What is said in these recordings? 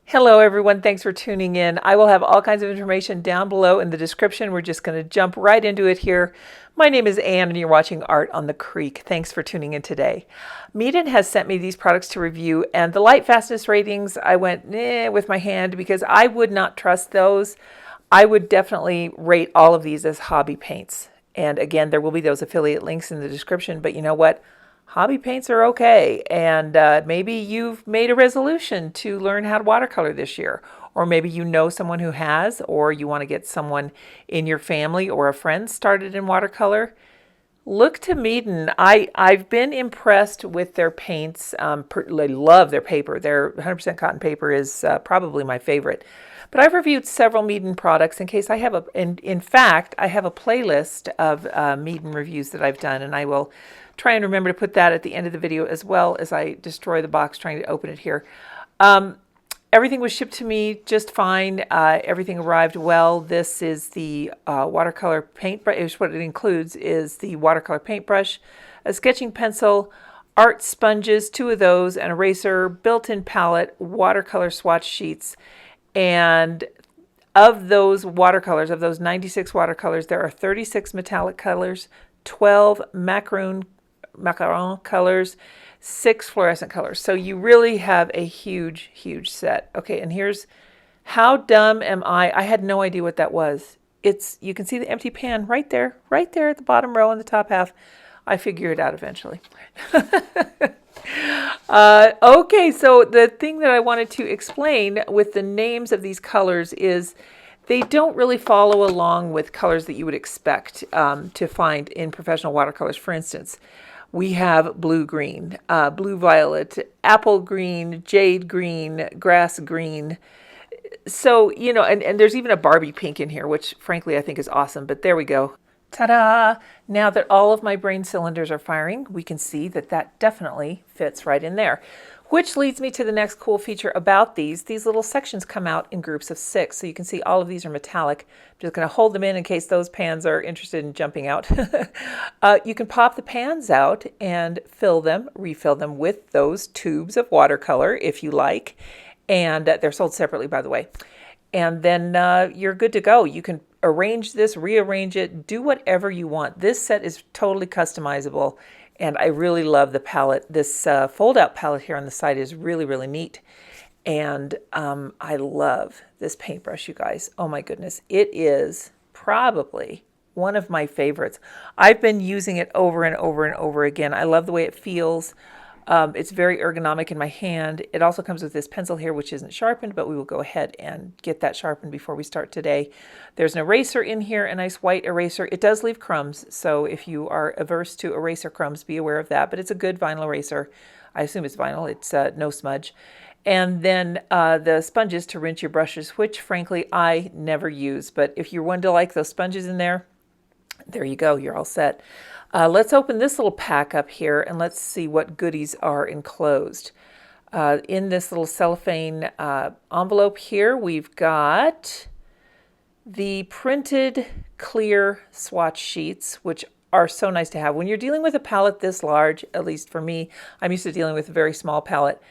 Hello everyone, thanks for tuning in. I will have all kinds of information down below in the description. We're just going to jump right into it here. My name is Anne and you're watching Art on the Creek. Thanks for tuning in today. Meeden has sent me these products to review, and the light fastness ratings I went with my hand because I would not trust those. I would definitely rate all of these as hobby paints. And again, there will be those affiliate links in the description, but you know what? Hobby paints are okay, and maybe you've made a resolution to learn how to watercolor this year, or maybe you know someone who has, or you want to get someone in your family or a friend started in watercolor. Look to Meeden. I've been impressed with their paints. I love their paper. Their 100% cotton paper is probably my favorite. But I've reviewed several Meeden products in case I have in fact, I have a playlist of Meeden reviews that I've done, and I will try and remember to put that at the end of the video as well as I destroy the box trying to open it here. Everything was shipped to me just fine. Everything arrived well. This is the watercolor paintbrush. What it includes is the watercolor paintbrush, a sketching pencil, art sponges, 2 of those, an eraser, built-in palette, watercolor swatch sheets. And of those watercolors, of those 96 watercolors, there are 36 metallic colors, 12 macaron colors, 6 fluorescent colors. So you really have a huge, huge set. Okay, and here's how dumb am I? I had no idea what that was. You can see the empty pan right there at the bottom row in the top half. I figure it out eventually. Okay, so the thing that I wanted to explain with the names of these colors is they don't really follow along with colors that you would expect to find in professional watercolors. For instance, we have blue-green, blue-violet, apple green, jade green, grass green. So, you know, and there's even a Barbie pink in here, which frankly I think is awesome, but there we go. Ta-da! Now that all of my brain cylinders are firing, we can see that that definitely fits right in there. Which leads me to the next cool feature about these. These little sections come out in groups of 6. So you can see all of these are metallic. I'm just going to hold them in case those pans are interested in jumping out. You can pop the pans out and refill them with those tubes of watercolor if you like. And they're sold separately, by the way. And then you're good to go. You can arrange this, rearrange it, do whatever you want. This set is totally customizable, and I really love the palette. This fold-out palette here on the side is really, really neat. And I love this paintbrush, you guys. Oh my goodness. It is probably one of my favorites. I've been using it over and over and over again. I love the way it feels. It's very ergonomic in my hand. It also comes with this pencil here, which isn't sharpened, but we will go ahead and get that sharpened before we start today. There's an eraser in here, a nice white eraser. It does leave crumbs, so if you are averse to eraser crumbs, be aware of that, but it's a good vinyl eraser. I assume it's vinyl. It's no smudge. And then the sponges to rinse your brushes, which frankly I never use, but if you're one to like those sponges in there, there you go, you're all set. Let's open this little pack up here and let's see what goodies are enclosed. In this little cellophane envelope here, we've got the printed clear swatch sheets, which are so nice to have. When you're dealing with a palette this large, at least for me, I'm used to dealing with a very small palette.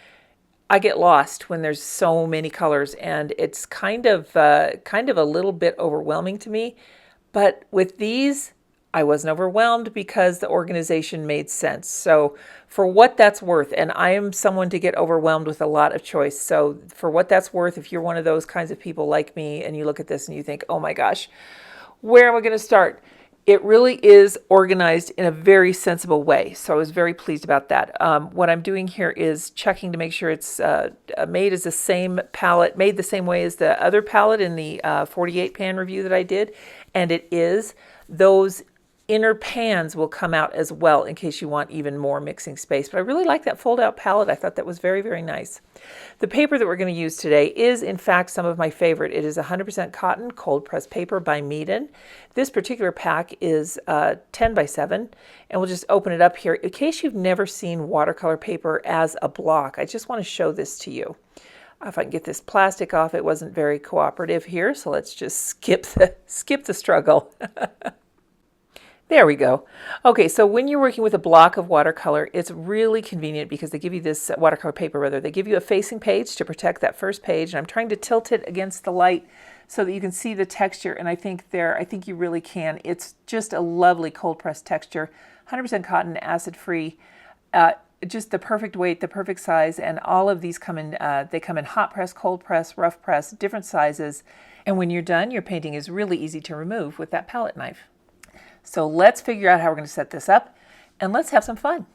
I get lost when there's so many colors, and it's kind of a little bit overwhelming to me. But with these, I wasn't overwhelmed because the organization made sense. So for what that's worth, and I am someone to get overwhelmed with a lot of choice. So for what that's worth, if you're one of those kinds of people like me and you look at this and you think, oh my gosh, where am I going to start? It really is organized in a very sensible way. So I was very pleased about that. What I'm doing here is checking to make sure it's made as the same palette, made the same way as the other palette in the 48 pan review that I did. And it is. Those inner pans will come out as well in case you want even more mixing space. But I really like that fold-out palette. I thought that was very, very nice. The paper that we're going to use today is, in fact, some of my favorite. It is 100% cotton cold press paper by Meeden. This particular pack is 10 by 7, and we'll just open it up here. In case you've never seen watercolor paper as a block, I just want to show this to you. If I can get this plastic off, it wasn't very cooperative here, so let's just skip the struggle. There we go. Okay, so when you're working with a block of watercolor, it's really convenient because they give you this watercolor paper, rather. They give you a facing page to protect that first page, and I'm trying to tilt it against the light so that you can see the texture, and I think you really can. It's just a lovely cold pressed texture, 100% cotton, acid free, just the perfect weight, the perfect size, and all of these come in, they come in hot press, cold press, rough press, different sizes, and when you're done, your painting is really easy to remove with that palette knife. So let's figure out how we're going to set this up, and let's have some fun.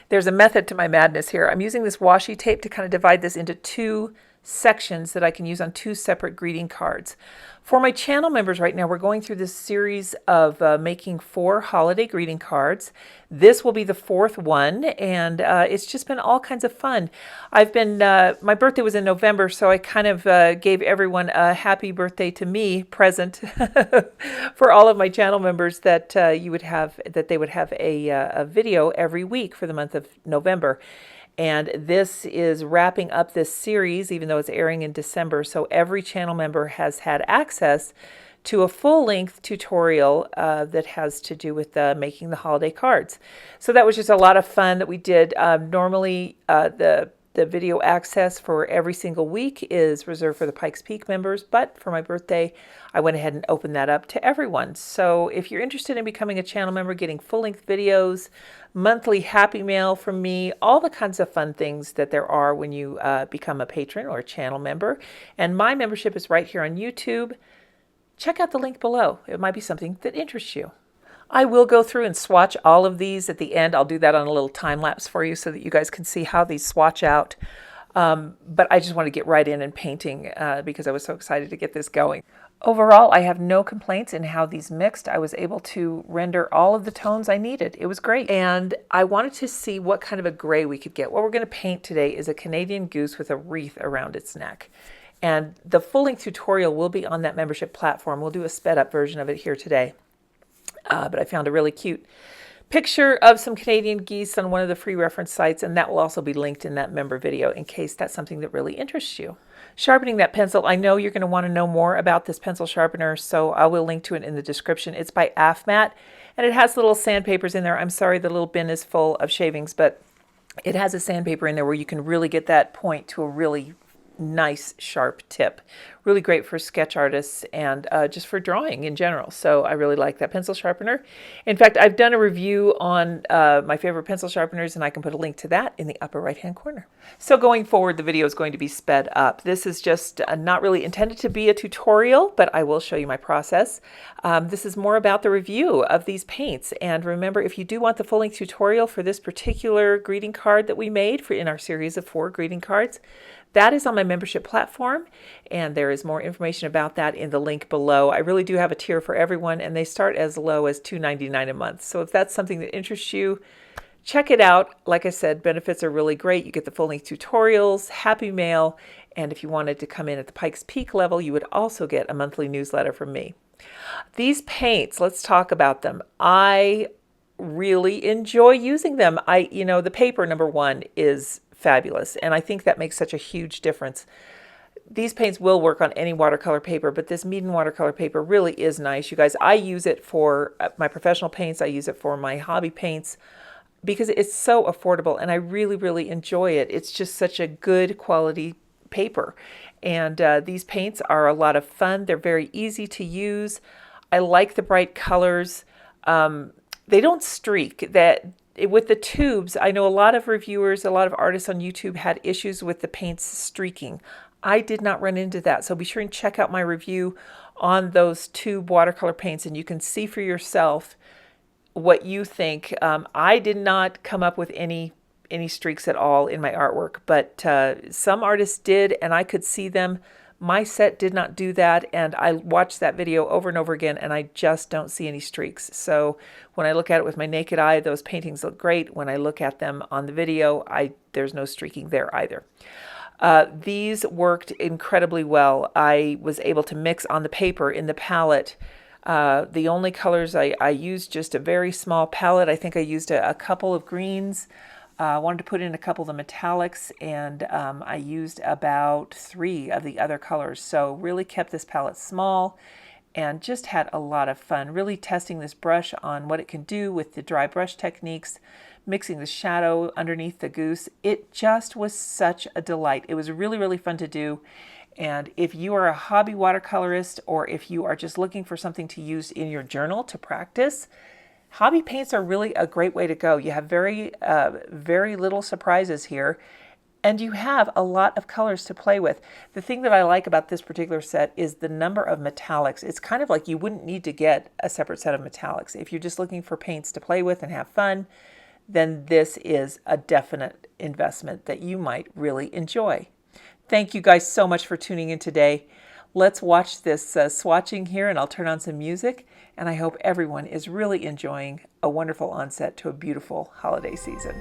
There's a method to my madness here. I'm using this washi tape to kind of divide this into two sections that I can use on two separate greeting cards. For my channel members right now, we're going through this series of making 4 holiday greeting cards. This will be the 4th one, and it's just been all kinds of fun. My birthday was in November, so I kind of gave everyone a happy birthday to me present for all of my channel members, that they would have a video every week for the month of November. And this is wrapping up this series, even though it's airing in December. So every channel member has had access to a full-length tutorial that has to do with making the holiday cards. So that was just a lot of fun that we did. Normally, the video access for every single week is reserved for the Pikes Peak members, but for my birthday, I went ahead and opened that up to everyone. So if you're interested in becoming a channel member, getting full-length videos, monthly happy mail from me, all the kinds of fun things that there are when you become a patron or a channel member, and my membership is right here on YouTube, check out the link below. It might be something that interests you. I will go through and swatch all of these at the end. I'll do that on a little time lapse for you so that you guys can see how these swatch out. But I just want to get right in and painting because I was so excited to get this going. Overall, I have no complaints in how these mixed. I was able to render all of the tones I needed. It was great. And I wanted to see what kind of a gray we could get. What we're going to paint today is a Canadian goose with a wreath around its neck. And the full-length tutorial will be on that membership platform. We'll do a sped-up version of it here today. But I found a really cute picture of some Canadian geese on one of the free reference sites, and that will also be linked in that member video in case that's something that really interests you. Sharpening that pencil, I know you're going to want to know more about this pencil sharpener, so I will link to it in the description. It's by AFMAT, and it has little sandpapers in there. I'm sorry the little bin is full of shavings, but it has a sandpaper in there where you can really get that point to a really nice sharp tip. Really great for sketch artists and just for drawing in general. So I really like that pencil sharpener. In fact, I've done a review on my favorite pencil sharpeners, and I can put a link to that in the upper right hand corner. So going forward, the video is going to be sped up. This is just not really intended to be a tutorial, but I will show you my process. This is more about the review of these paints. And remember, if you do want the full-length tutorial for this particular greeting card that we made in our series of 4 greeting cards, that is on my membership platform, and there is more information about that in the link below. I really do have a tier for everyone, and they start as low as $2.99 a month. So if that's something that interests you, check it out. Like I said, benefits are really great. You get the full-length tutorials, happy mail, and if you wanted to come in at the Pikes Peak level, you would also get a monthly newsletter from me. These paints, let's talk about them. I really enjoy using them. The paper, number one, is fabulous, and I think that makes such a huge difference. These paints will work on any watercolor paper, but this Meeden watercolor paper really is nice. You guys, I use it for my professional paints. I use it for my hobby paints because it's so affordable, and I really, really enjoy it. It's just such a good quality paper, and these paints are a lot of fun. They're very easy to use. I like the bright colors. They don't streak. With the tubes, I know a lot of reviewers, a lot of artists on YouTube had issues with the paints streaking. I did not run into that, so be sure and check out my review on those tube watercolor paints, and you can see for yourself what you think. I did not come up with any streaks at all in my artwork, but some artists did, and I could see them. My set did not do that, and I watched that video over and over again, and I just don't see any streaks. So when I look at it with my naked eye, those paintings look great. When I look at them on the video, there's no streaking there either. These worked incredibly well. I was able to mix on the paper in the palette. The only colors I used just a very small palette. I think I used a couple of greens. I wanted to put in a couple of the metallics, and I used about 3 of the other colors. So really kept this palette small and just had a lot of fun really testing this brush on what it can do with the dry brush techniques, mixing the shadow underneath the goose. It just was such a delight. It was really, really fun to do. And if you are a hobby watercolorist, or if you are just looking for something to use in your journal to practice, hobby paints are really a great way to go. You have very little surprises here, and you have a lot of colors to play with. The thing that I like about this particular set is the number of metallics. It's kind of like you wouldn't need to get a separate set of metallics. If you're just looking for paints to play with and have fun, then this is a definite investment that you might really enjoy. Thank you guys so much for tuning in today. Let's watch this swatching here, and I'll turn on some music, and I hope everyone is really enjoying a wonderful onset to a beautiful holiday season.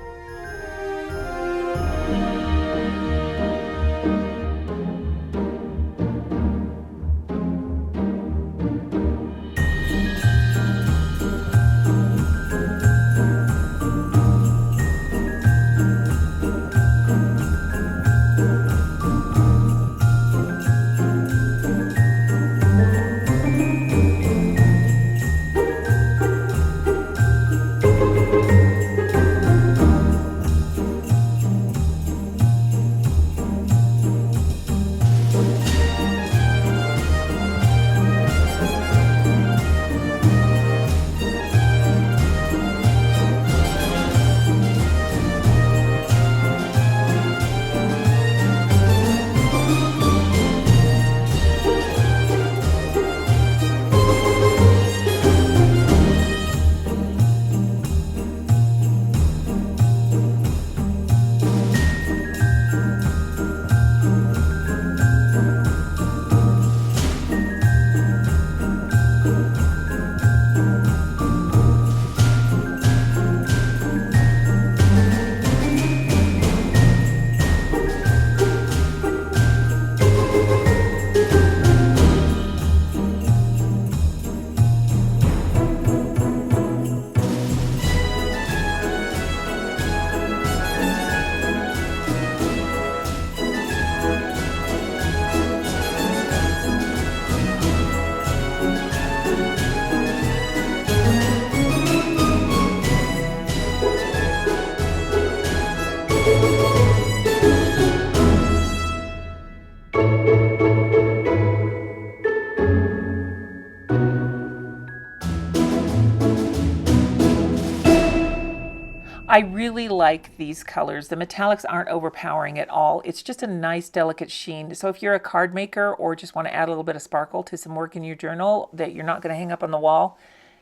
I really like these colors. The metallics aren't overpowering at all. It's just a nice, delicate sheen. So if you're a card maker or just want to add a little bit of sparkle to some work in your journal that you're not going to hang up on the wall,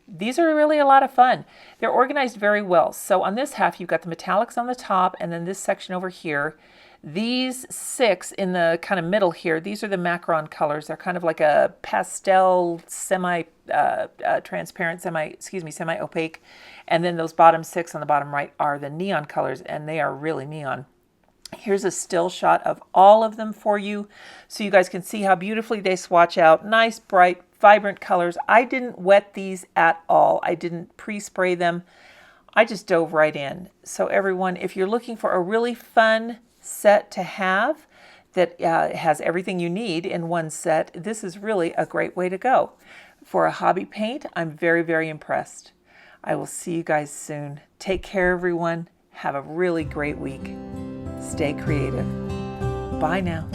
these are really a lot of fun. They're organized very well. So on this half, you've got the metallics on the top, and then this section over here. These 6 in the kind of middle here, these are the Macron colors. They're kind of like a pastel, semi-transparent, semi-opaque. And then those bottom 6 on the bottom right are the neon colors, and they are really neon. Here's a still shot of all of them for you, so you guys can see how beautifully they swatch out. Nice, bright, vibrant colors. I didn't wet these at all. I didn't pre-spray them. I just dove right in. So everyone, if you're looking for a really fun set to have that has everything you need in one set, this is really a great way to go. For a hobby paint, I'm very, very impressed. I will see you guys soon. Take care, everyone. Have a really great week. Stay creative. Bye now.